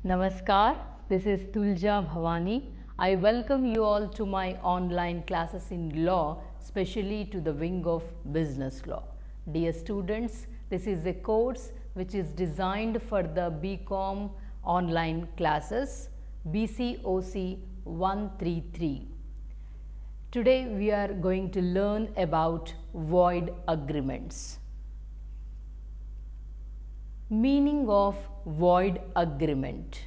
Namaskar, this is Tulja Bhavani. I welcome you all to my online classes in law, especially to the wing of business law. Dear students, this is a course which is designed for the BCom online classes, BCOC 133. Today we are going to learn about void agreements. Meaning of void agreement.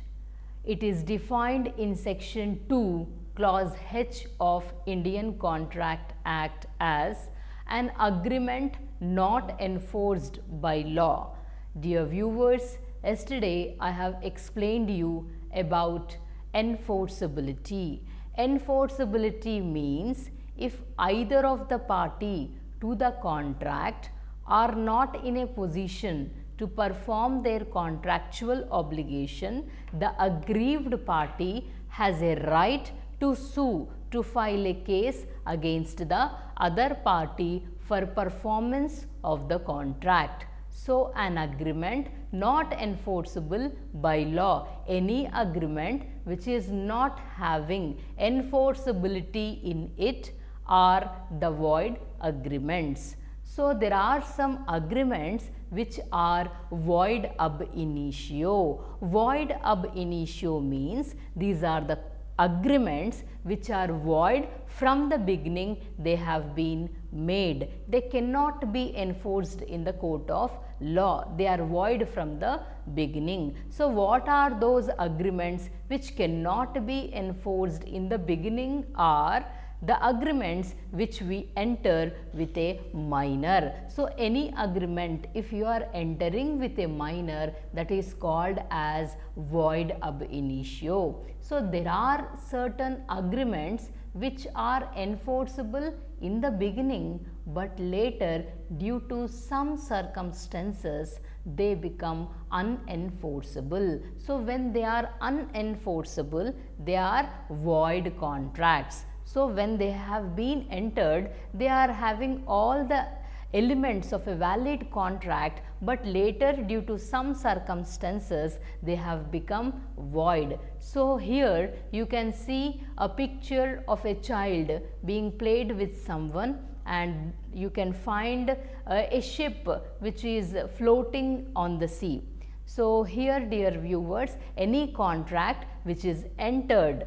It is defined in section 2 clause H of Indian Contract Act as an agreement not enforced by law. Dear viewers, yesterday I have explained you about enforceability. Enforceability means if either of the party to the contract are not in a position to perform their contractual obligation, the aggrieved party has a right to sue to file a case against the other party for performance of the contract. So, an agreement not enforceable by law, any agreement which is not having enforceability in it are the void agreements. So, there are some agreements which are void ab initio. Void ab initio means these are the agreements which are void from the beginning they have been made. They cannot be enforced in the court of law. They are void from the beginning. So, what are those agreements which cannot be enforced in the beginning are the agreements which we enter with a minor. So, any agreement if you are entering with a minor, that is called as void ab initio. So, there are certain agreements which are enforceable in the beginning, but later due to some circumstances they become unenforceable. So, when they are unenforceable, they are void contracts. So, when they have been entered, they are having all the elements of a valid contract, but later due to some circumstances they have become void. So, here you can see a picture of a child being played with someone, and you can find a ship which is floating on the sea. So, here dear viewers, any contract which is entered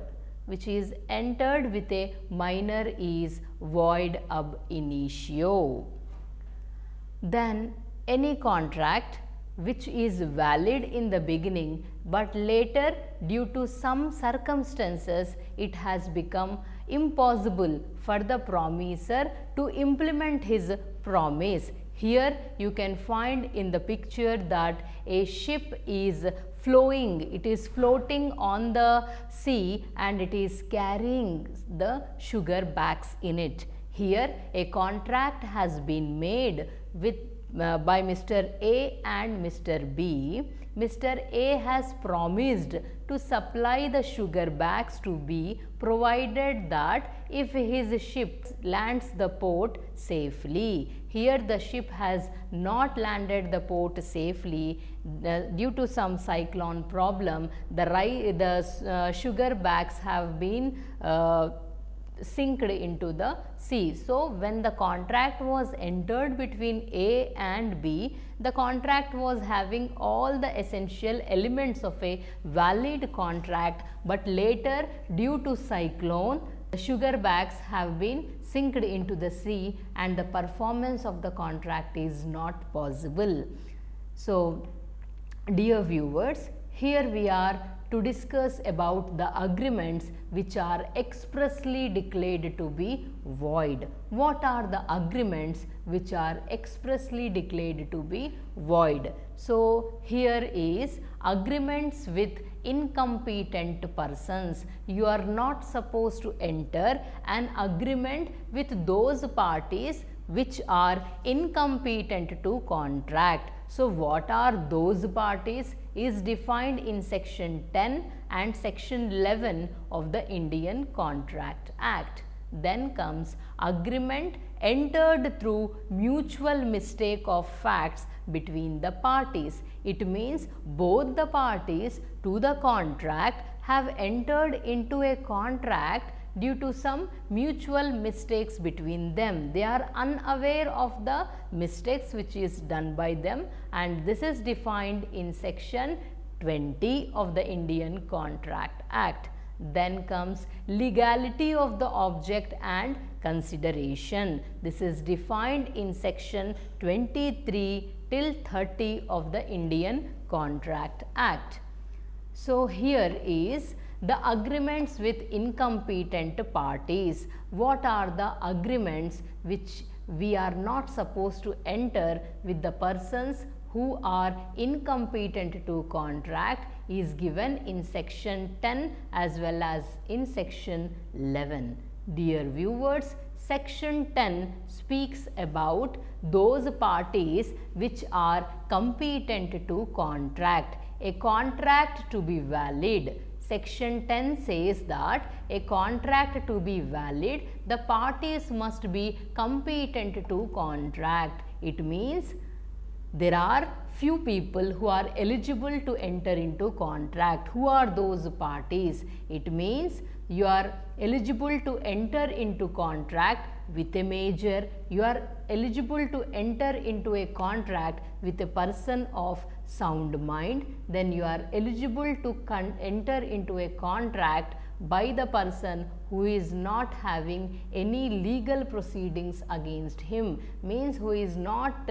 with a minor is void ab initio. Then any contract which is valid in the beginning, but later due to some circumstances it has become impossible for the promisor to implement his promise. Here you can find in the picture that a ship is flowing, it is floating on the sea and it is carrying the sugar bags in it. Here a contract has been made with by Mr. A and Mr. B. Mr. A has promised to supply the sugar bags to B provided that if his ship lands the port safely. Here the ship has not landed the port safely due to some cyclone problem. The sugar bags have been sinked into the sea. So, when the contract was entered between A and B, the contract was having all the essential elements of a valid contract, but later due to cyclone, the sugar bags have been sinked into the sea and the performance of the contract is not possible. So, dear viewers, here we are to discuss about the agreements which are expressly declared to be void. What are the agreements which are expressly declared to be void? So, here is agreements with incompetent persons. You are not supposed to enter an agreement with those parties which are incompetent to contract. So, what are those parties is defined in section 10 and section 11 of the Indian Contract Act. Then comes agreement entered through mutual mistake of facts between the parties. It means both the parties to the contract have entered into a contract due to some mutual mistakes between them. They are unaware of the mistakes which is done by them, and this is defined in section 20 of the Indian Contract Act. Then comes legality of the object and consideration. This is defined in section 23 till 30 of the Indian Contract Act. So, here is the agreements with incompetent parties. What are the agreements which we are not supposed to enter with the persons who are incompetent to contract is given in section 10 as well as in section 11. Dear viewers, section 10 speaks about those parties which are competent to contract. A contract to be valid, section 10 says that a contract to be valid, the parties must be competent to contract. It means there are few people who are eligible to enter into contract. Who are those parties? It means you are eligible to enter into contract with a major, you are eligible to enter into a contract with a person of sound mind, then you are eligible to enter into a contract by the person who is not having any legal proceedings against him, means who is not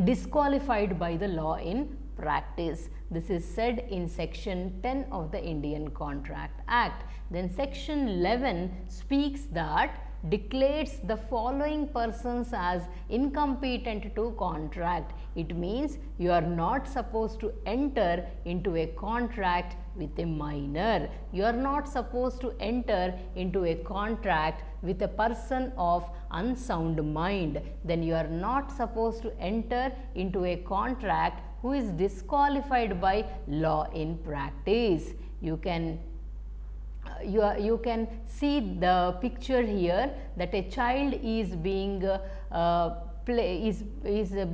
disqualified by the law in practice. This is said in section 10 of the Indian Contract Act. Then section 11 speaks that declares the following persons as incompetent to contract. It means you are not supposed to enter into a contract with a minor. You are not supposed to enter into a contract with a person of unsound mind. Then you are not supposed to enter into a contract who is disqualified by law in practice. You can see the picture here that a child is being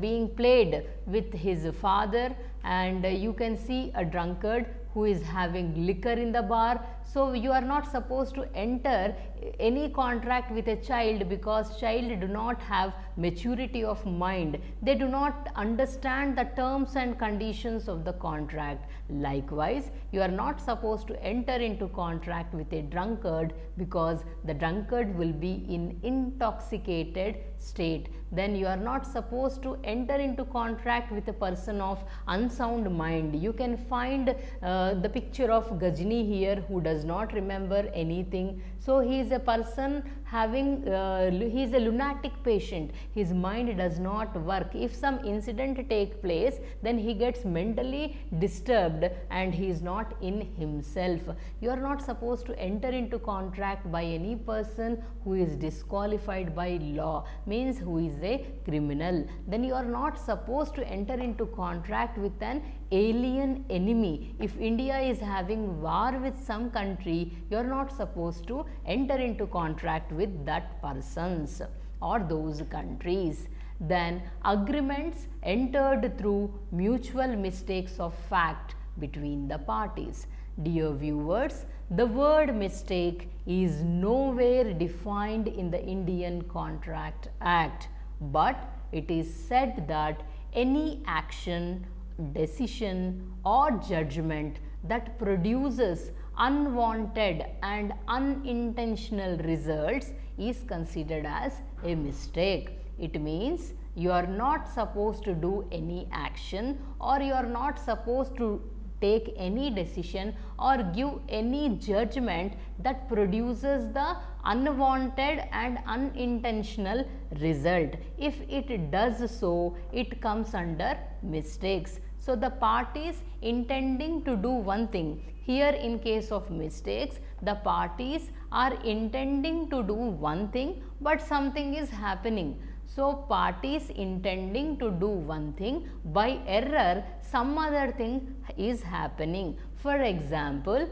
being played with his father, and you can see a drunkard who is having liquor in the bar. So, you are not supposed to enter any contract with a child because child do not have maturity of mind. They do not understand the terms and conditions of the contract. Likewise, you are not supposed to enter into contract with a drunkard because the drunkard will be in intoxicated state. Then you are not supposed to enter into contract with a person of unsound mind. You can find the picture of Gajini here, who does not remember anything. So, he is a person having, he is a lunatic patient. His mind does not work. If some incident take place, then he gets mentally disturbed and he is not in himself. You are not supposed to enter into contract by any person who is disqualified by law, means who is a criminal. Then you are not supposed to enter into contract with an alien enemy. If India is having war with some country, you are not supposed to enter into contract with that persons or those countries. Then agreements entered through mutual mistakes of fact between the parties. Dear viewers, the word mistake is nowhere defined in the Indian Contract Act, but it is said that any action, decision or judgment that produces unwanted and unintentional results is considered as a mistake. It means you are not supposed to do any action, or you are not supposed to take any decision or give any judgment that produces the unwanted and unintentional result. If it does so, it comes under mistakes. So, the parties intending to do one thing, here in case of mistakes, the parties are intending to do one thing, but something is happening. So, parties intending to do one thing, by error some other thing is happening. For example,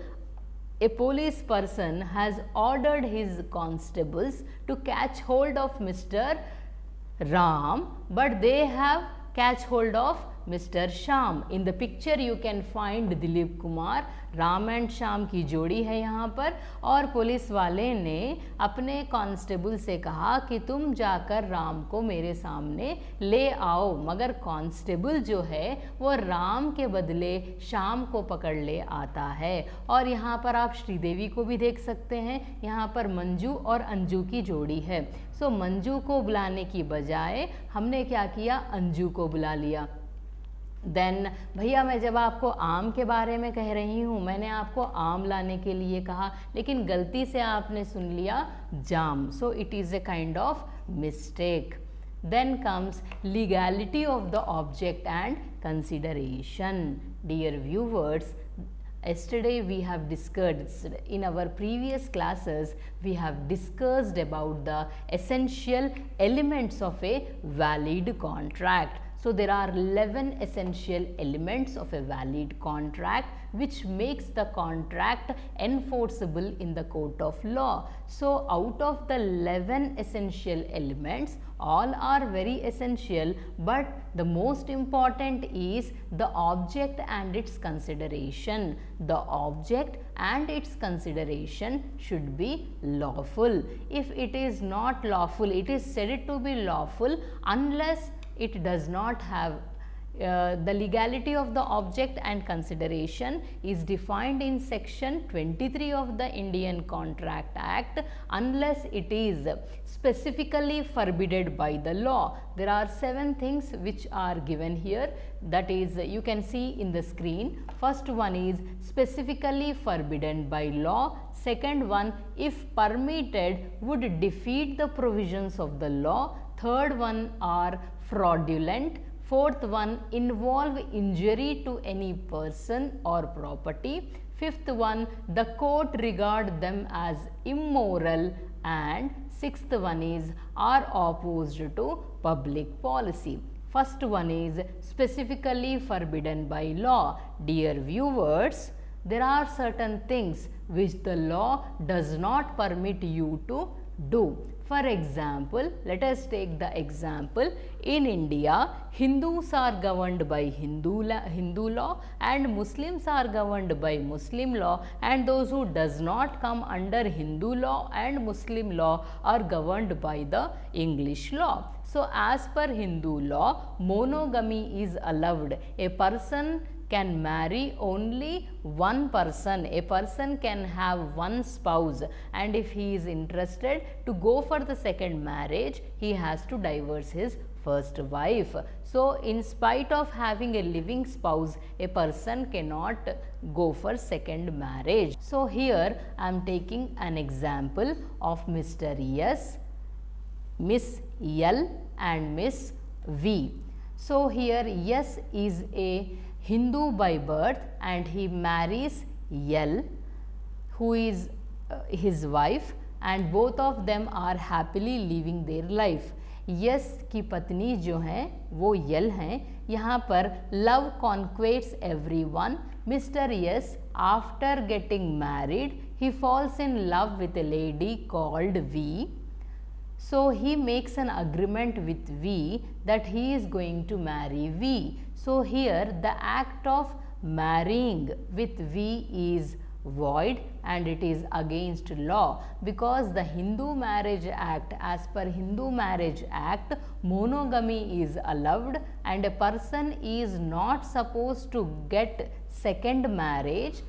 a police person has ordered his constables to catch hold of Mr. Ram, but they have catch hold of Mr. Shyam. In the picture you can find Dilip Kumar, Ram and Shyam की जोड़ी है यहाँ पर, और police वाले ने अपने constable से कहा कि तुम जाकर राम को मेरे सामने ले आओ, मगर कांस्टेबल जो है वो राम के बदले श्याम को पकड़ ले आता है। और यहाँ पर आप श्रीदेवी को भी देख सकते हैं, यहाँ पर मंजू और अंजू की जोड़ी है। सो मंजू को बुलाने की बजाय हमने क्या किया, अंजू को बुला लिया। देन भैया मैं जब आपको आम के बारे में कह रही हूँ, मैंने आपको आम लाने के लिए कहा, लेकिन गलती से आपने सुन लिया जाम, so it is a kind of mistake. Then comes legality of the object and consideration. Dear viewers, yesterday we have discussed, in our previous classes we have discussed about the essential elements of a valid contract. So there are 11 essential elements of a valid contract which makes the contract enforceable in the court of law. So out of the 11 essential elements, all are very essential, but the most important is the object and its consideration. The object and its consideration should be lawful. If it is not lawful, it is said to be lawful unless it does not have the legality of the object and consideration is defined in section 23 of the Indian Contract Act, unless it is specifically forbidden by the law. There are 7 things which are given here, that is you can see in the screen. First one is specifically forbidden by law. Second one, if permitted would defeat the provisions of the law. Third one are fraudulent. Fourth one, involve injury to any person or property. Fifth one, the court regard them as immoral. And sixth one is are opposed to public policy. First one is specifically forbidden by law. Dear viewers, there are certain things which the law does not permit you to do. For example, let us take the example, in India, Hindus are governed by Hindu law and Muslims are governed by Muslim law, and those who does not come under Hindu law and Muslim law are governed by the English law. So, as per Hindu law, monogamy is allowed. A person can marry only one person. A person can have one spouse, and if he is interested to go for the second marriage, he has to divorce his first wife. So, in spite of having a living spouse, a person cannot go for second marriage. So, here I am taking an example of Mr. S, Miss L and Miss V. So, here S is a Hindu by birth and he marries L, who is his wife, and both of them are happily living their life. S की पत्नी जो हैं वो L हैं। यहाँ पर love conquers everyone. Mister S after getting married he falls in love with a lady called V. So he makes an agreement with V that he is going to marry V. So here the act of marrying with V is void and it is against law, because the Hindu Marriage Act, as per Hindu Marriage Act, monogamy is allowed and a person is not supposed to get second marriage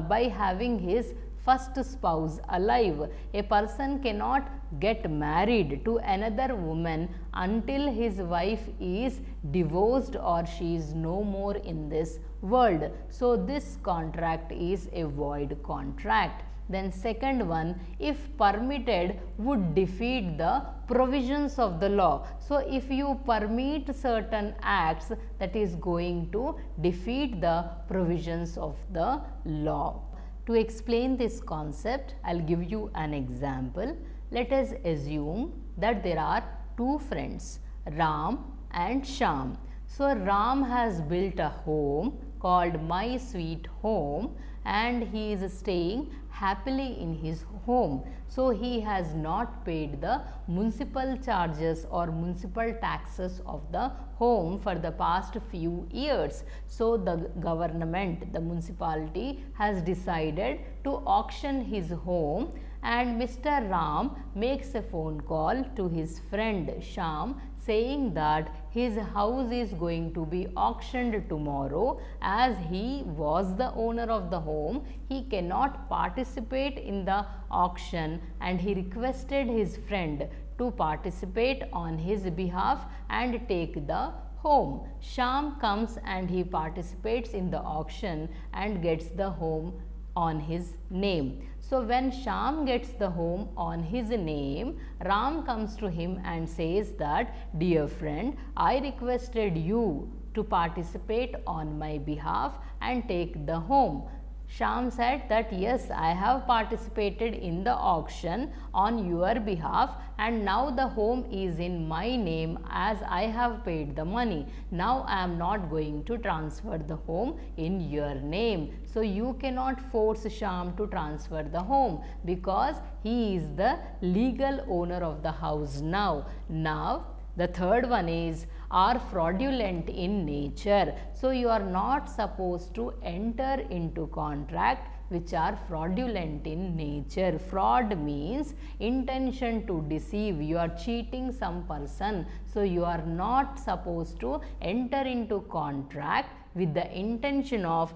by having his first spouse alive. A person cannot get married to another woman until his wife is divorced or she is no more in this world. So this contract is a void contract. Then second one, if permitted, would defeat the provisions of the law. So if you permit certain acts, that is going to defeat the provisions of the law. To explain this concept, I will give you an example. Let us assume that there are two friends, Ram and Shyam. So Ram has built a home called My Sweet Home, and he is staying happily in his home. So he has not paid the municipal charges or municipal taxes of the home for the past few years. So the government, the municipality has decided to auction his home, and Mr. Ram makes a phone call to his friend Shyam saying that his house is going to be auctioned tomorrow. As he was the owner of the home, he cannot participate in the auction, and he requested his friend to participate on his behalf and take the home. Shyam comes and he participates in the auction and gets the home on his name. So when Shyam gets the home on his name, Ram comes to him and says that, dear friend, I requested you to participate on my behalf and take the home. Shyam said that yes, I have participated in the auction on your behalf, and now the home is in my name as I have paid the money. Now I am not going to transfer the home in your name. So you cannot force Shyam to transfer the home because he is the legal owner of the house now. Now the third one is are fraudulent in nature. So you are not supposed to enter into contract which are fraudulent in nature. Fraud means intention to deceive. You are cheating some person. So you are not supposed to enter into contract with the intention of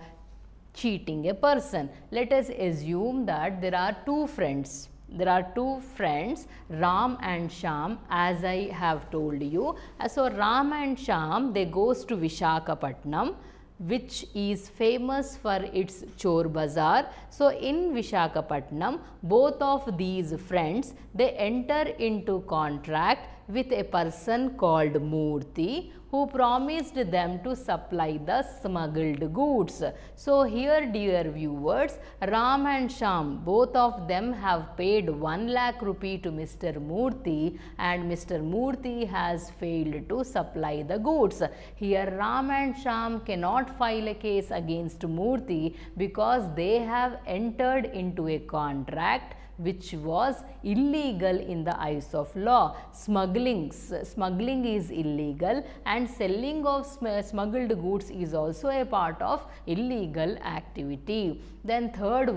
cheating a person. Let us assume that there are two friends. There are two friends, Ram and Shyam, as I have told you. So Ram and Shyam, they goes to Visakhapatnam, which is famous for its Chor Bazaar. So in Visakhapatnam, both of these friends, they enter into contract with a person called Murthy, who promised them to supply the smuggled goods. So here, dear viewers, Ram and Shyam, both of them have paid 1 lakh rupee to Mr. Murthy, and Mr. Murthy has failed to supply the goods. Here Ram and Shyam cannot file a case against Murthy because they have entered into a contract which was illegal in the eyes of law. Smuggling is illegal, and selling of smuggled goods is also a part of illegal activity. Then fourth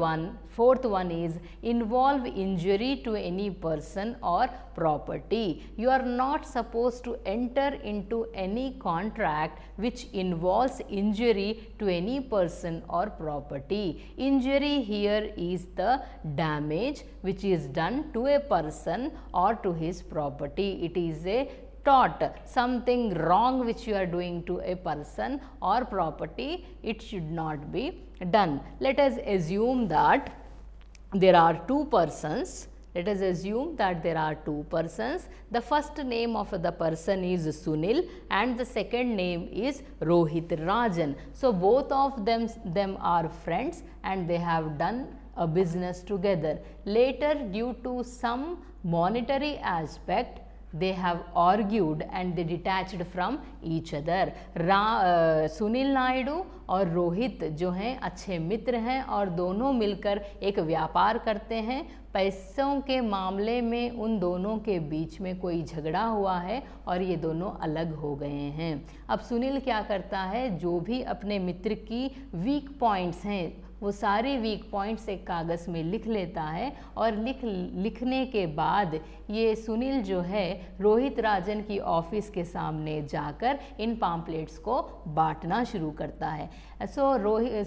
one is involve injury to any person or property. You are not supposed to enter into any contract which involves injury to any person or property. Injury here is the damage which is done to a person or to his property. It is a tort, something wrong which you are doing to a person or property, it should not be done. Let us assume that there are two persons. The first name of the person is Sunil and the second name is Rohit Rajan. So both of them are friends and they have done a business together. Later, due to some monetary aspect, they have argued and they detached from each other. Sunil Naidu और रोहित जो हैं अच्छे मित्र हैं और दोनों मिलकर एक व्यापार करते हैं. पैसों के मामले में उन दोनों के बीच में कोई झगड़ा हुआ है और ये दोनों अलग हो गए हैं. अब सुनील क्या करता है, जो भी अपने मित्र की वीक पॉइंट्स हैं वो सारे वीक पॉइंट्स एक कागज़ में लिख लेता है और लिखने के बाद ये सुनील जो है रोहित राजन की ऑफिस के सामने जाकर इन पम्पलेट्स को बांटना शुरू करता है. So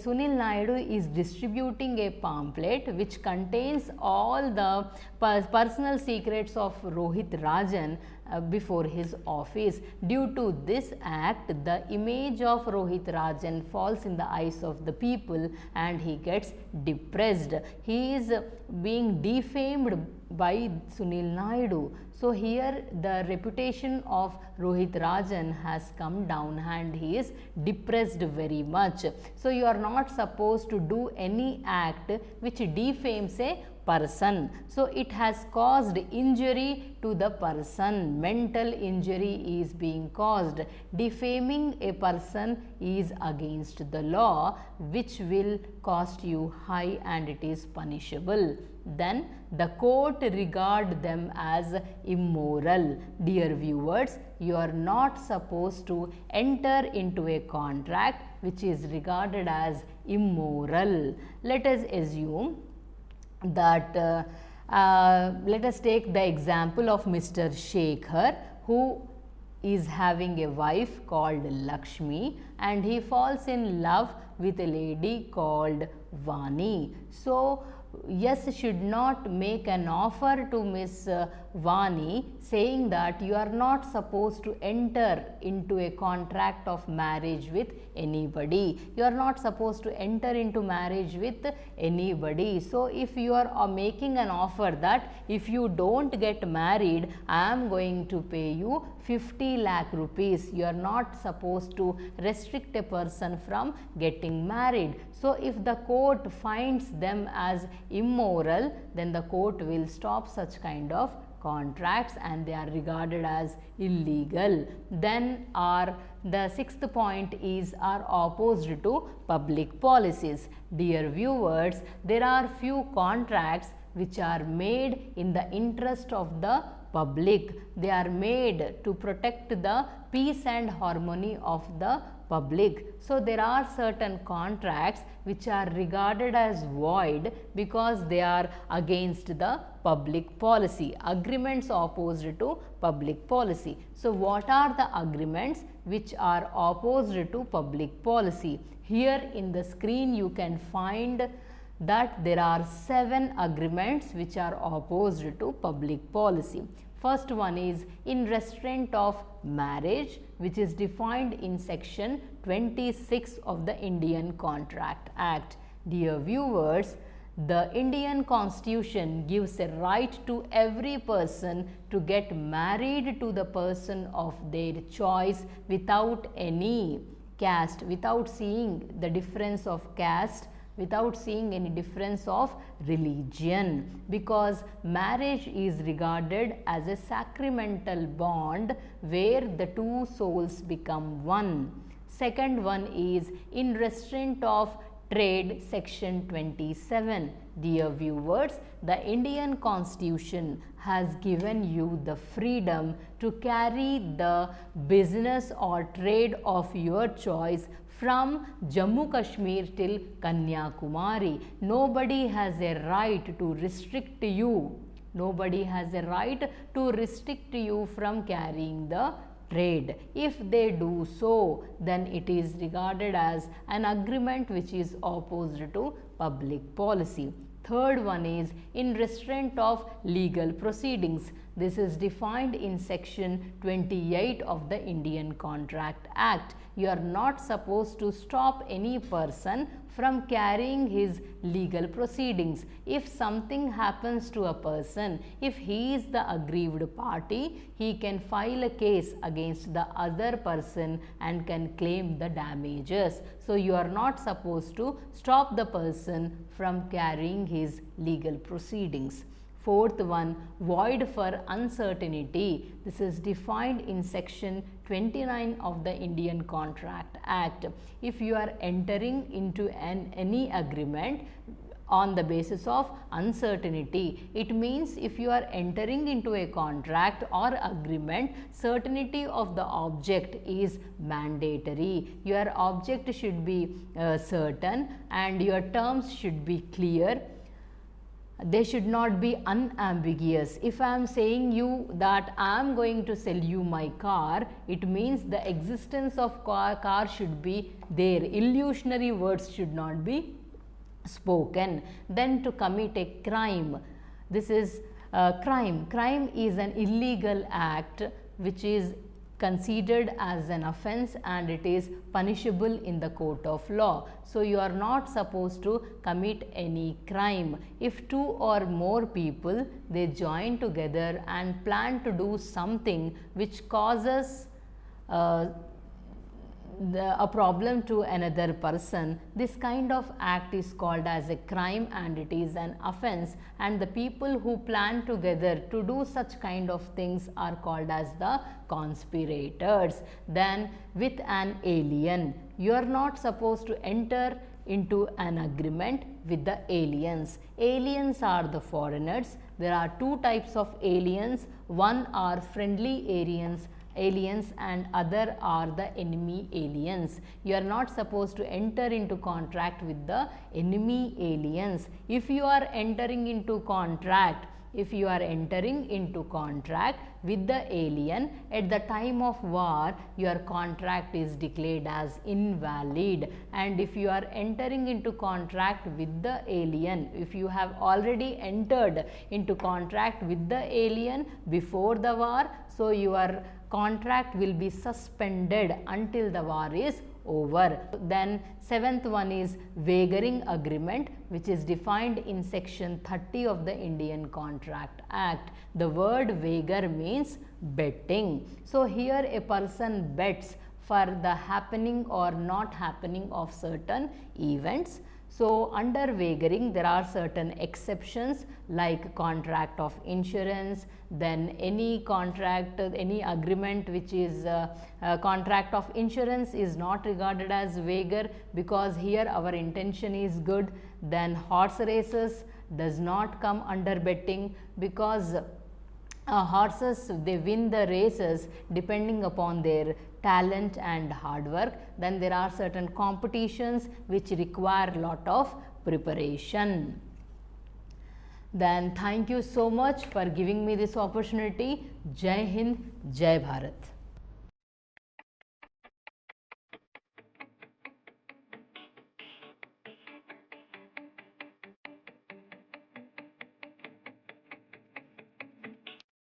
Sunil Naidu is distributing a pamphlet which contains all the personal secrets of Rohit Rajan before his office. Due to this act, the image of Rohit Rajan falls in the eyes of the people and he gets depressed. He is being defamed by Sunil Naidu. So here the reputation of Rohit Rajan has come down and he is depressed very much. So you are not supposed to do any act which defames a person. So it has caused injury to the person. Mental injury is being caused. Defaming a person is against the law, which will cost you high and it is punishable. Then the court regard them as immoral. Dear viewers, you are not supposed to enter into a contract which is regarded as immoral. Let us assume that let us take the example of Mr. Shekhar, who is having a wife called Lakshmi, and he falls in love with a lady called Vani. So yes, should not make an offer to Miss Vani saying that you are not supposed to enter into a contract of marriage with anybody. You are not supposed to enter into marriage with anybody. So if you are making an offer that if you don't get married, I am going to pay you 50 lakh rupees. You are not supposed to restrict a person from getting married. So if the court finds them as immoral, then the court will stop such kind of contracts and they are regarded as illegal. Then the sixth point is are opposed to public policies. Dear viewers, there are few contracts which are made in the interest of the public. They are made to protect the peace and harmony of the public. So there are certain contracts which are regarded as void because they are against the public policy. Agreements opposed to public policy. So what are the agreements which are opposed to public policy? Here in the screen you can find that there are 7 agreements which are opposed to public policy. First one is in restraint of marriage, which is defined in section 26 of the Indian Contract Act. Dear viewers, the Indian Constitution gives a right to every person to get married to the person of their choice without any caste, without seeing the difference of caste, without seeing any difference of religion, because marriage is regarded as a sacramental bond where the two souls become one. Second one is in restraint of trade, section 27. Dear viewers, the Indian Constitution has given you the freedom to carry the business or trade of your choice from Jammu Kashmir till Kanyakumari. Nobody has a right to restrict you. Nobody has a right to restrict you from carrying the trade. If they do so, then it is regarded as an agreement which is opposed to public policy. Third one is in restraint of legal proceedings. This is defined in section 28 of the Indian Contract Act. You are not supposed to stop any person from carrying his legal proceedings. If something happens to a person, if he is the aggrieved party, he can file a case against the other person and can claim the damages. So you are not supposed to stop the person from carrying his legal proceedings. Fourth one, void for uncertainty. This is defined in section 29 of the Indian Contract Act. If you are entering into any agreement on the basis of uncertainty, it means if you are entering into a contract or agreement, certainty of the object is mandatory. Your object should be certain and your terms should be clear. They should not be unambiguous. If I am saying you that I am going to sell you my car, it means the existence of car should be there. Illusionary words should not be spoken. Then to commit a crime, this is crime. Crime is an illegal act which is considered as an offense and it is punishable in the court of law. So you are not supposed to commit any crime. If two or more people they join together and plan to do something which causes a problem to another person, this kind of act is called as a crime and it is an offense, and the people who plan together to do such kind of things are called as the conspirators. Then with an alien, you are not supposed to enter into an agreement with the aliens. Aliens are the foreigners. There are two types of aliens. One are friendly aliens and other are the enemy aliens. You are not supposed to enter into contract with the enemy aliens. If you are entering into contract with the alien, at the time of war your contract is declared as invalid, and if you are entering into contract with the alien, if you have already entered into contract with the alien before the war, so your contract will be suspended until the war is over. Then seventh one is wagering agreement, which is defined in section 30 of the Indian Contract Act. The word wager means betting. So here a person bets for the happening or not happening of certain events. So under wagering there are certain exceptions like contract of insurance, then any contract, any agreement which is contract of insurance is not regarded as wager because here our intention is good. Then horse races does not come under betting because horses, they win the races depending upon their talent and hard work. Then there are certain competitions which require a lot of preparation. Then thank you so much for giving me this opportunity. Jai Hind, Jai Bharat.